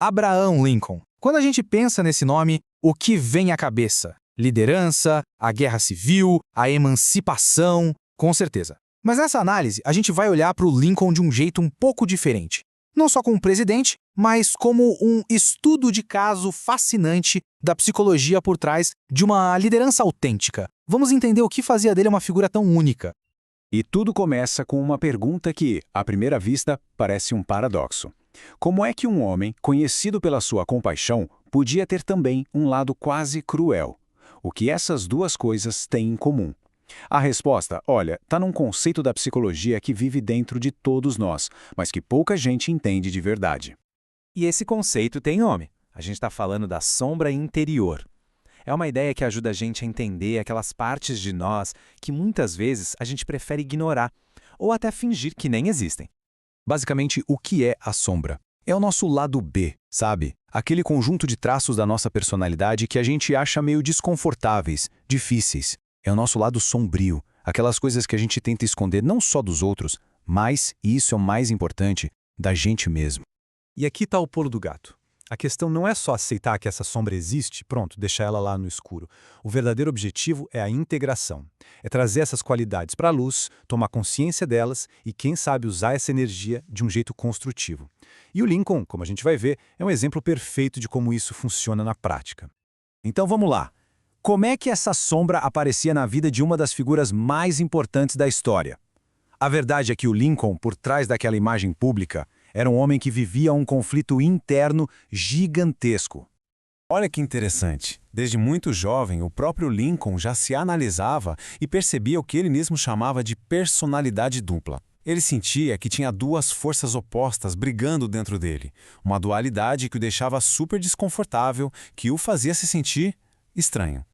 Abraham Lincoln. Quando a gente pensa nesse nome, o que vem à cabeça? Liderança, a guerra civil, a emancipação, com certeza. Mas nessa análise, a gente vai olhar para o Lincoln de um jeito um pouco diferente. Não só como presidente, mas como um estudo de caso fascinante da psicologia por trás de uma liderança autêntica. Vamos entender o que fazia dele uma figura tão única. E tudo começa com uma pergunta que, à primeira vista, parece um paradoxo. Como é que um homem, conhecido pela sua compaixão, podia ter também um lado quase cruel? O que essas duas coisas têm em comum? A resposta, olha, está num conceito da psicologia que vive dentro de todos nós, mas que pouca gente entende de verdade. E esse conceito tem nome. A gente está falando da sombra interior. É uma ideia que ajuda a gente a entender aquelas partes de nós que muitas vezes a gente prefere ignorar ou até fingir que nem existem. Basicamente, o que é a sombra? É o nosso lado B, sabe? Aquele conjunto de traços da nossa personalidade que a gente acha meio desconfortáveis, difíceis. É o nosso lado sombrio, aquelas coisas que a gente tenta esconder não só dos outros, mas, e isso é o mais importante, da gente mesmo. E aqui está o pulo do gato. A questão não é só aceitar que essa sombra existe, pronto, deixar ela lá no escuro. O verdadeiro objetivo é a integração. É trazer essas qualidades para a luz, tomar consciência delas e, quem sabe, usar essa energia de um jeito construtivo. E o Lincoln, como a gente vai ver, é um exemplo perfeito de como isso funciona na prática. Então vamos lá. Como é que essa sombra aparecia na vida de uma das figuras mais importantes da história? A verdade é que o Lincoln, por trás daquela imagem pública, era um homem que vivia um conflito interno gigantesco. Olha que interessante. Desde muito jovem, o próprio Lincoln já se analisava e percebia o que ele mesmo chamava de personalidade dupla. Ele sentia que tinha duas forças opostas brigando dentro dele, uma dualidade que o deixava super desconfortável, que o fazia se sentir estranho.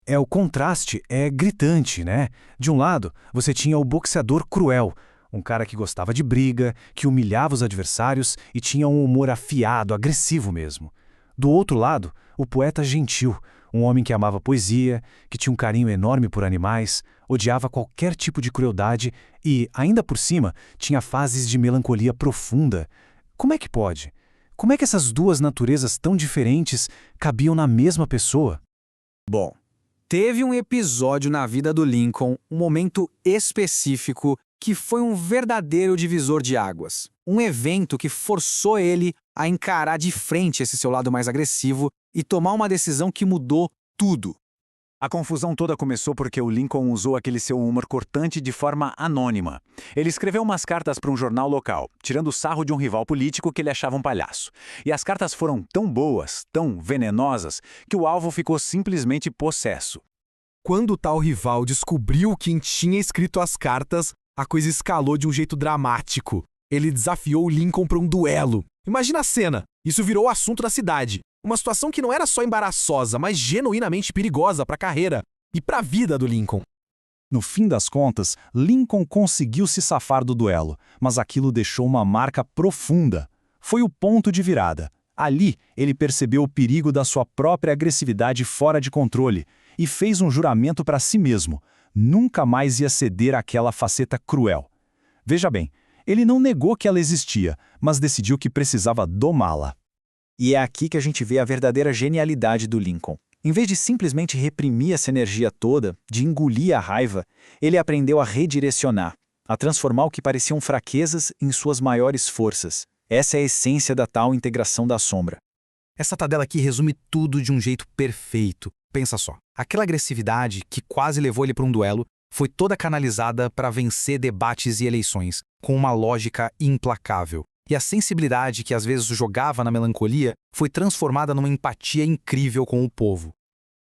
O contraste é gritante, né? De um lado, você tinha o boxeador cruel, um cara que gostava de briga, que humilhava os adversários e tinha um humor afiado, agressivo mesmo. Do outro lado, o poeta gentil, um homem que amava poesia, que tinha um carinho enorme por animais, odiava qualquer tipo de crueldade e, ainda por cima, tinha fases de melancolia profunda. Como é que pode? Como é que essas duas naturezas tão diferentes cabiam na mesma pessoa? Bom, teve um episódio na vida do Lincoln, um momento específico, que foi um verdadeiro divisor de águas. Um evento que forçou ele a encarar de frente esse seu lado mais agressivo e tomar uma decisão que mudou tudo. A confusão toda começou porque o Lincoln usou aquele seu humor cortante de forma anônima. Ele escreveu umas cartas para um jornal local, tirando sarro de um rival político que ele achava um palhaço. E as cartas foram tão boas, tão venenosas, que o alvo ficou simplesmente possesso. Quando o tal rival descobriu quem tinha escrito as cartas, a coisa escalou de um jeito dramático. Ele desafiou o Lincoln para um duelo. Imagina a cena, isso virou o assunto da cidade. Uma situação que não era só embaraçosa, mas genuinamente perigosa para a carreira e para a vida do Lincoln. No fim das contas, Lincoln conseguiu se safar do duelo, mas aquilo deixou uma marca profunda. Foi o ponto de virada. Ali, ele percebeu o perigo da sua própria agressividade fora de controle e fez um juramento para si mesmo. Nunca mais ia ceder àquela faceta cruel. Veja bem, ele não negou que ela existia, mas decidiu que precisava domá-la. E é aqui que a gente vê a verdadeira genialidade do Lincoln. Em vez de simplesmente reprimir essa energia toda, de engolir a raiva, ele aprendeu a redirecionar, a transformar o que pareciam fraquezas em suas maiores forças. Essa é a essência da tal integração da sombra. Essa tabela aqui resume tudo de um jeito perfeito. Pensa só, aquela agressividade que quase levou ele para um duelo foi toda canalizada para vencer debates e eleições, com uma lógica implacável. E a sensibilidade que às vezes o jogava na melancolia foi transformada numa empatia incrível com o povo.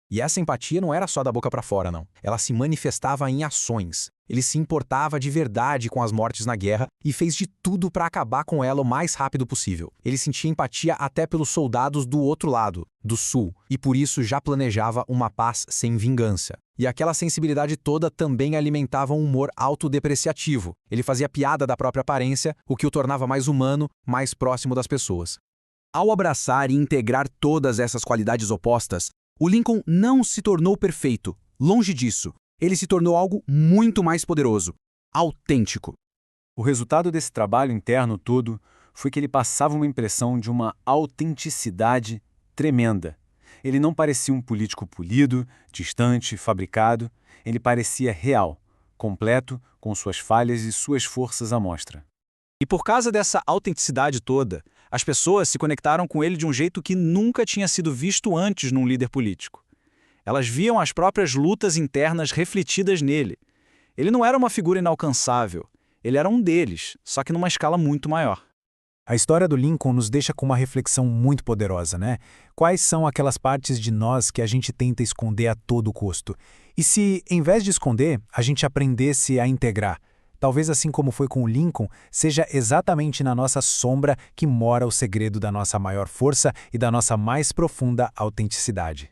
E essa empatia não era só da boca para fora, não. Ela se manifestava em ações. Ele se importava de verdade com as mortes na guerra e fez de tudo para acabar com ela o mais rápido possível. Ele sentia empatia até pelos soldados do outro lado, do sul, e por isso já planejava uma paz sem vingança. E aquela sensibilidade toda também alimentava um humor autodepreciativo. Ele fazia piada da própria aparência, o que o tornava mais humano, mais próximo das pessoas. Ao abraçar e integrar todas essas qualidades opostas, o Lincoln não se tornou perfeito. Longe disso. Ele se tornou algo muito mais poderoso. Autêntico. O resultado desse trabalho interno todo foi que ele passava uma impressão de uma autenticidade tremenda. Ele não parecia um político polido, distante, fabricado. Ele parecia real, completo, com suas falhas e suas forças à mostra. E por causa dessa autenticidade toda, as pessoas se conectaram com ele de um jeito que nunca tinha sido visto antes num líder político. Elas viam as próprias lutas internas refletidas nele. Ele não era uma figura inalcançável, ele era um deles, só que numa escala muito maior. A história do Lincoln nos deixa com uma reflexão muito poderosa, né? Quais são aquelas partes de nós que a gente tenta esconder a todo custo? E se, em vez de esconder, a gente aprendesse a integrar? Talvez assim como foi com o Lincoln, seja exatamente na nossa sombra que mora o segredo da nossa maior força e da nossa mais profunda autenticidade.